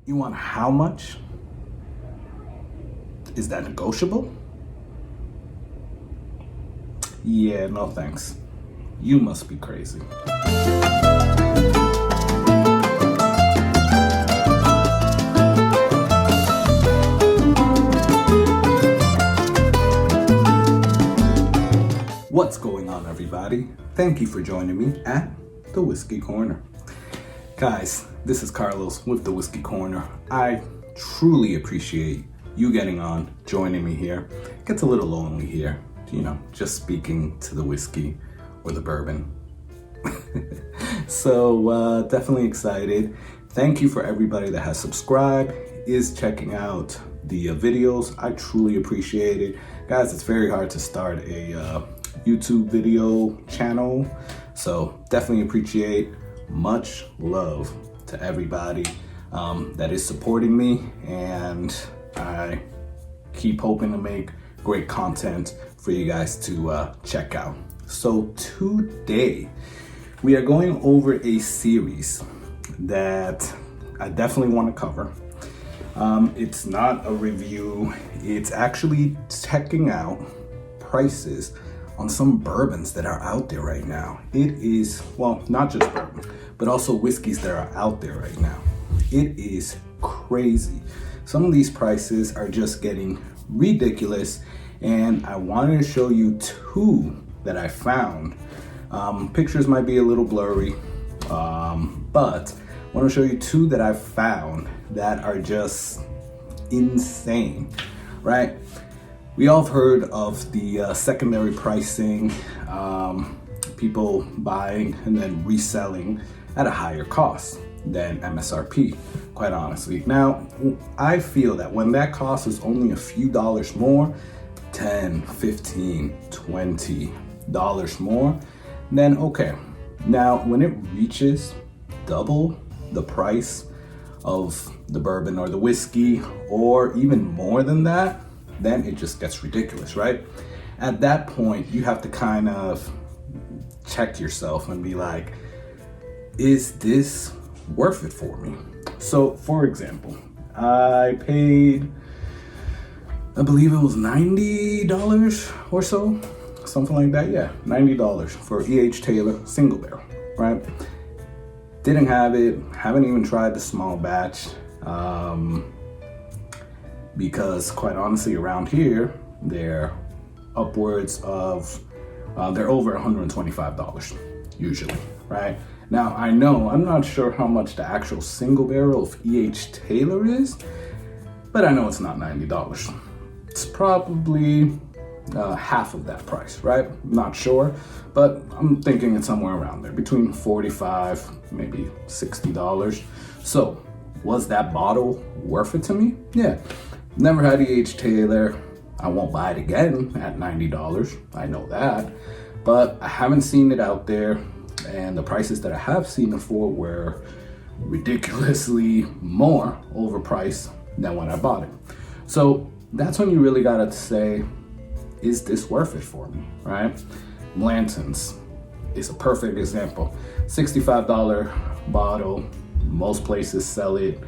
You want how much? Is that negotiable? Yeah, no thanks. You must be crazy. What's going on, everybody? Thank you for joining me at the Whiskey Corner. Guys, this is Carlos with the Whiskey Corner. I truly appreciate you getting on, joining me here. It gets a little lonely here, just speaking to the whiskey or the bourbon. So definitely excited. Thank you for everybody that has subscribed, is checking out the videos. I truly appreciate it. Guys, it's very hard to start a YouTube video channel, so definitely appreciate. Much love to everybody that is supporting me, and I keep hoping to make great content for you guys to check out. So today we are going over a series that I definitely want to cover. It's not a review, it's actually checking out prices on some bourbons that are out there right now. It is, well, not just bourbon, but also whiskeys that are out there right now. It is crazy. Some of these prices are just getting ridiculous, and I wanted to show you two that I found. Pictures might be a little blurry, but I want to show you two that I found that are just insane, right? We all have heard of the secondary pricing, people buying and then reselling at a higher cost than MSRP, quite honestly. Now, I feel that when that cost is only a few dollars more, $10, $15, $20 more, then okay. Now, when it reaches double the price of the bourbon or the whiskey, or even more than that, then it just gets ridiculous, right? At that point, you have to kind of check yourself and be like, is this worth it for me? So, for example, I paid, I believe it was $90 or so, something like that. Yeah, $90 for E.H. Taylor single barrel, right? Didn't have it, haven't even tried the small batch. Because quite honestly, around here, they're upwards of, they're over $125 usually, right? Now, I'm not sure how much the actual single barrel of E.H. Taylor is, but I know it's not $90. It's probably half of that price, right? Not sure, but I'm thinking it's somewhere around there, between $45, maybe $60. So, was that bottle worth it to me? Yeah. Never had E.H. Taylor. I won't buy it again at $90. I know that. But I haven't seen it out there. And the prices that I have seen it for were ridiculously more overpriced than when I bought it. So that's when you really gotta say, is this worth it for me, right? Blanton's is a perfect example. $65 bottle. Most places sell it,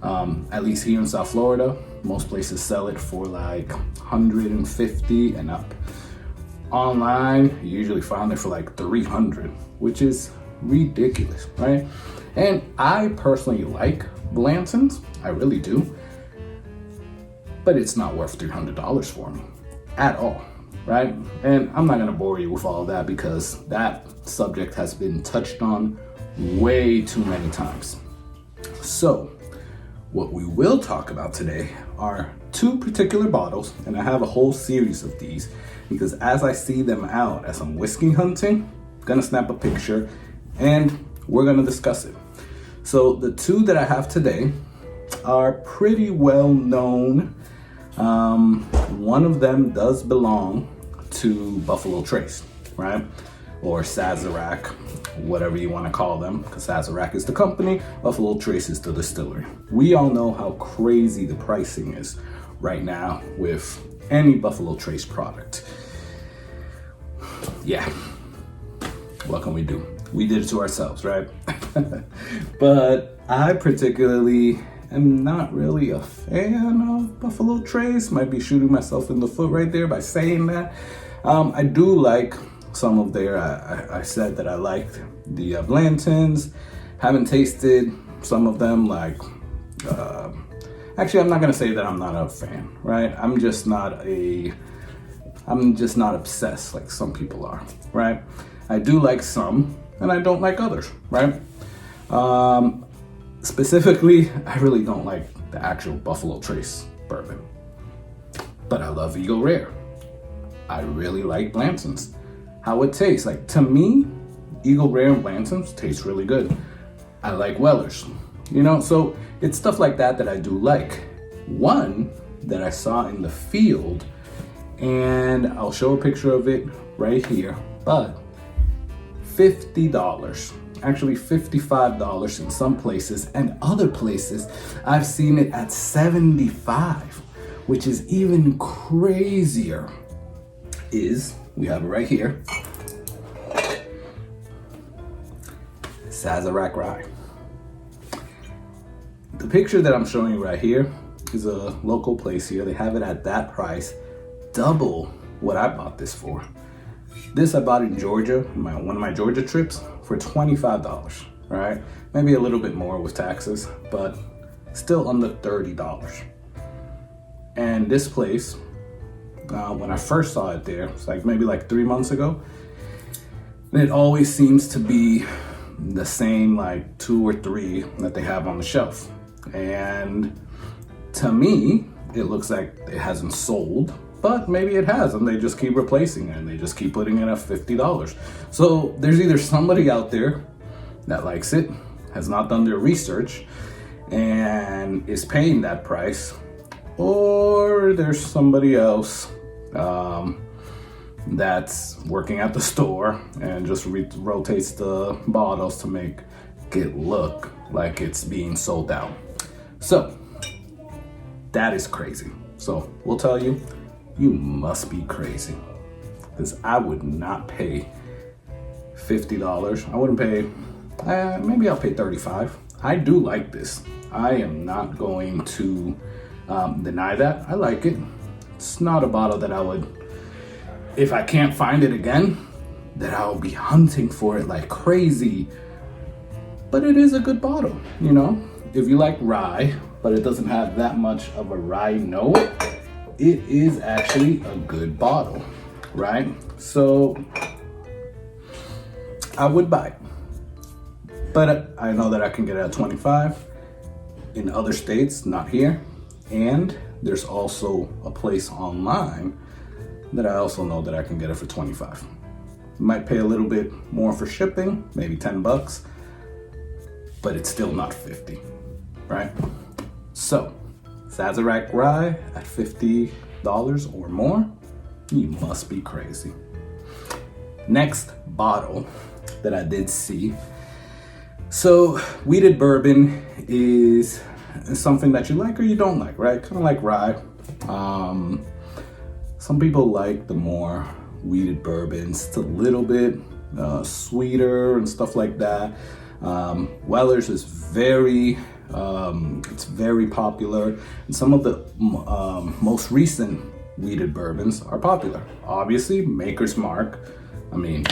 at least here in South Florida, most places sell it for like $150 and up. Online, you usually find it for like $300, which is ridiculous, right? And I personally like Blanton's, I really do, but it's not worth $300 for me at all, right? And I'm not gonna bore you with all of that because that subject has been touched on way too many times. So, what we will talk about today are two particular bottles, and I have a whole series of these because as I see them out as I'm whiskey hunting, I'm gonna snap a picture and we're gonna discuss it. So the two that I have today are pretty well known. One of them does belong to Buffalo Trace, right? Or Sazerac, whatever you want to call them, because Sazerac is the company, Buffalo Trace is the distillery. We all know how crazy the pricing is right now with any Buffalo Trace product. Yeah, what can we do? We did it to ourselves, right? But I particularly am not really a fan of Buffalo Trace. Might be shooting myself in the foot right there by saying that. I do like some of their, I said that I liked the Blantons. Haven't tasted some of them, like, actually I'm not gonna say that I'm not a fan, right? I'm just not obsessed like some people are, right? I do like some and I don't like others, right? Specifically, I really don't like the actual Buffalo Trace bourbon, but I love Eagle Rare. I really like Blanton's. How it tastes, like, to me, Eagle Rare and Blanton's taste really good. I like Weller's, you know, so it's stuff like that that I do like. One that I saw in the field, and I'll show a picture of it right here, but $50, actually $55 in some places, and other places I've seen it at $75, which is even crazier. We have it right here, Sazerac Rye. The picture that I'm showing you right here is a local place here. They have it at that price, double what I bought this for. This I bought in Georgia, one of my Georgia trips, for $25, right? Maybe a little bit more with taxes, but still under $30. And this place, when I first saw it there, it's like maybe like 3 months ago, and it always seems to be the same like 2 or 3 that they have on the shelf. And to me, it looks like it hasn't sold, but maybe it has, and they just keep replacing it and they just keep putting it at $50. So there's either somebody out there that likes it, has not done their research, and is paying that price, or there's somebody else that's working at the store and just rotates the bottles to make it look like it's being sold out. So that is crazy. So we'll tell you, you must be crazy, because I would not pay $50. I wouldn't pay, maybe I'll pay $35. I do like this. I am not going to deny that. I like it. It's not a bottle that I would, if I can't find it again, that I'll be hunting for it like crazy. But it is a good bottle, you know? If you like rye, but it doesn't have that much of a rye note, it is actually a good bottle, right? So I would buy it. But I know that I can get it at 25 in other states, not here. And there's also a place online that I also know that I can get it for 25. Might pay a little bit more for shipping, maybe 10 bucks, but it's still not 50, right? So, Sazerac Rye at $50 or more, you must be crazy. Next bottle that I did see. So, wheated bourbon is something that you like or you don't like, right? Kind of like rye. Some people like the more wheated bourbons. It's a little bit sweeter and stuff like that. Weller's is very, it's very popular. And some of the most recent wheated bourbons are popular. Obviously, Maker's Mark. I mean,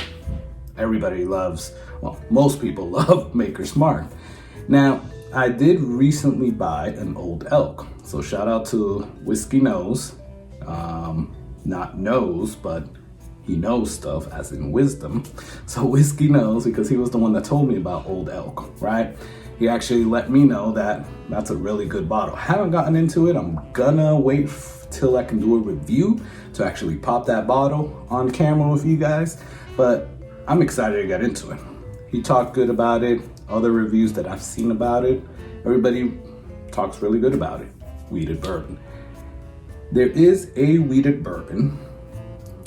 everybody loves, well, most people love Maker's Mark. Now, I did recently buy an Old Elk. So shout out to Whiskey Knows. Not knows, but he knows stuff as in wisdom. So Whiskey Knows, because he was the one that told me about Old Elk, right? He actually let me know that that's a really good bottle. Haven't gotten into it. I'm gonna wait till I can do a review to actually pop that bottle on camera with you guys. But I'm excited to get into it. He talked good about it. Other reviews that I've seen about it, everybody talks really good about it. Wheated bourbon. There is a wheated bourbon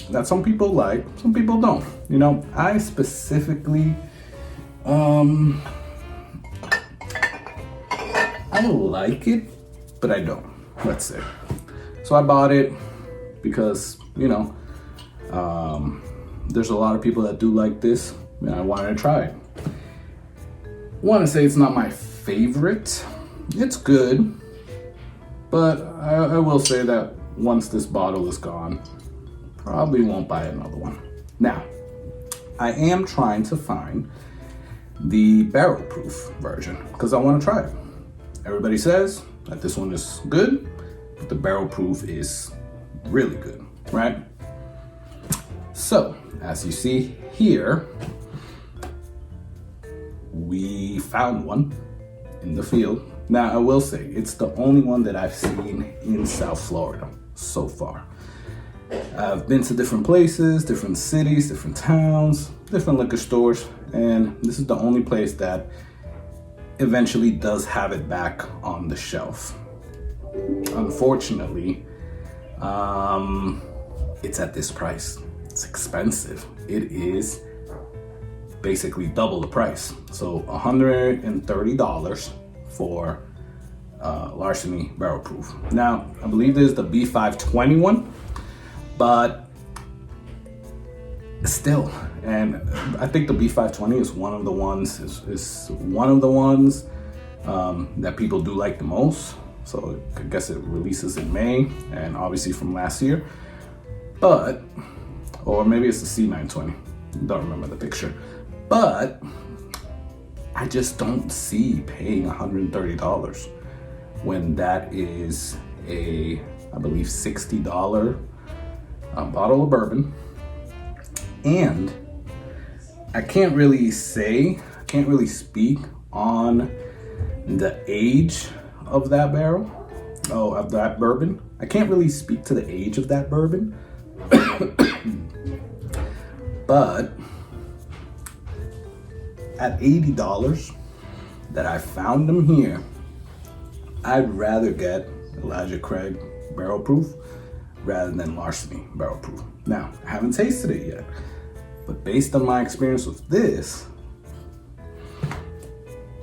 that some people like, some people don't. You know, I specifically, I like it, but I don't, let's say. So I bought it because, you know, there's a lot of people that do like this, and I wanted to try it. I want to say it's not my favorite It's good, but I will say that once this bottle is gone, probably won't buy another one. Now, I am trying to find the barrel proof version because I want to try it. Everybody says that this one is good, but the barrel proof is really good, right? So, as you see here, we found one in the field. Now, I will say, it's the only one that I've seen in South Florida so far. I've been to different places, different cities, different towns, different liquor stores, and this is the only place that eventually does have it back on the shelf. Unfortunately, it's at this price. It's expensive. It is basically double the price. So $130 for Larceny Barrel Proof. Now, I believe there's the B520 one, but still, and I think the B520 is one of the ones that people do like the most. So I guess it releases in May, and obviously from last year, but, or maybe it's the C920, don't remember the picture, but I just don't see paying $130 when that is a, I believe, $60 bottle of bourbon. And I can't really speak on the age of that barrel, of that bourbon. I can't really speak to the age of that bourbon, but at $80 that I found them here, I'd rather get Elijah Craig Barrel Proof rather than Larceny Barrel Proof. Now, I haven't tasted it yet, but based on my experience with this,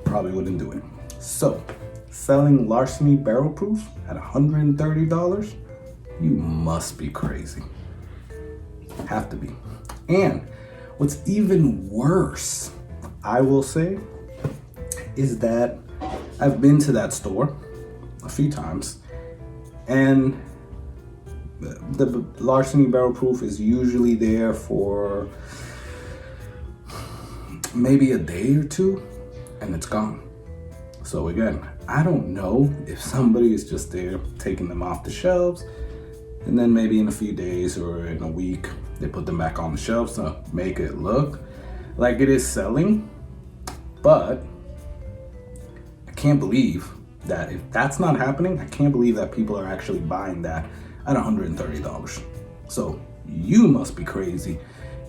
probably wouldn't do it. So, selling Larceny Barrel Proof at $130, you must be crazy. Have to be. And what's even worse, I will say, is that I've been to that store a few times, and the Larceny Barrel Proof is usually there for maybe a day or two, and it's gone. So again, I don't know if somebody is just there taking them off the shelves, and then maybe in a few days or in a week, they put them back on the shelves to make it look like it is selling. But I can't believe that if that's not happening, I can't believe that people are actually buying that at $130. So you must be crazy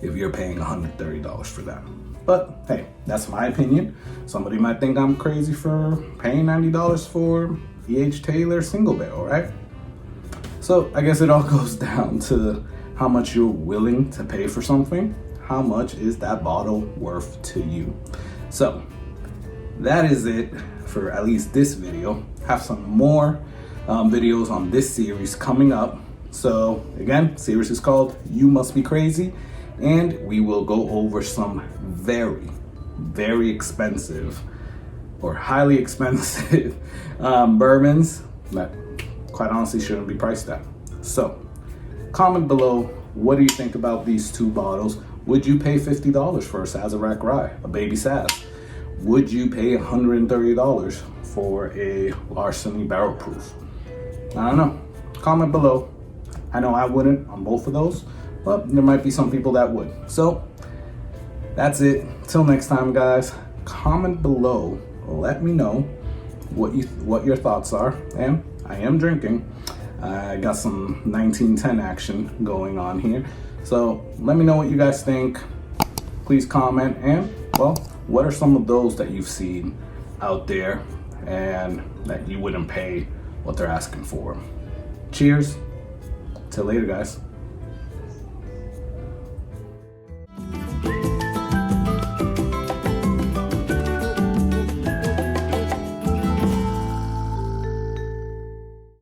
if you're paying $130 for that. But hey, that's my opinion. Somebody might think I'm crazy for paying $90 for E.H. Taylor single barrel, right? So I guess it all goes down to how much you're willing to pay for something. How much is that bottle worth to you? So that is it for at least this video. Have some more videos on this series coming up. So again, series is called You Must Be Crazy, and we will go over some very, very expensive or highly expensive bourbons that quite honestly shouldn't be priced at. So comment below, what do you think about these two bottles? Would you pay $50 for a Sazerac Rye, a baby Saz? Would you pay $130 for a Larceny Barrel Proof? I don't know. Comment below. I know I wouldn't on both of those, but there might be some people that would. So that's it. Till next time, guys. Comment below. Let me know what your thoughts are. And I am drinking. I got some 1910 action going on here. So let me know what you guys think. Please comment, and well, what are some of those that you've seen out there and that you wouldn't pay what they're asking for? Cheers. Till later, guys.